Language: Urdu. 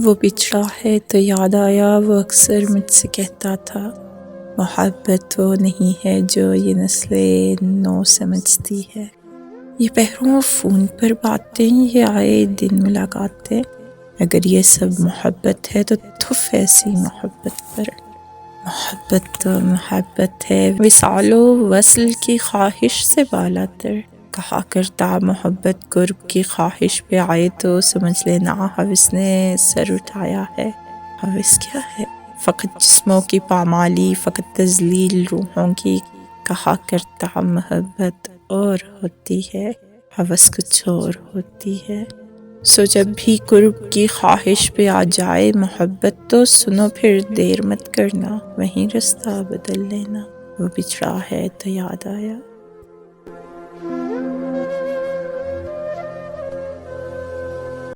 وہ بچھڑا ہے تو یاد آیا، وہ اکثر مجھ سے کہتا تھا، محبت وہ نہیں ہے جو یہ نسل نو سمجھتی ہے۔ یہ پیروں فون پر باتیں، یہ آئے دن ملاقاتیں، اگر یہ سب محبت ہے تو تھف ایسی محبت پر۔ محبت تو محبت ہے، وصال و وصل کی خواہش سے بالا تر۔ کہا کرتا محبت قرب کی خواہش پہ آئے تو سمجھ لینا ہوس نے سر اٹھایا ہے۔ ہوس کیا ہے؟ فقط جسموں کی پامالی، فقط تذلیل روحوں کی۔ کہا کرتا محبت اور ہوتی ہے، ہوس کچھ اور ہوتی ہے۔ سو جب بھی قرب کی خواہش پہ آ جائے محبت تو سنو پھر دیر مت کرنا، وہیں رستہ بدل لینا۔ وہ بچھڑا ہے تو یاد آیا۔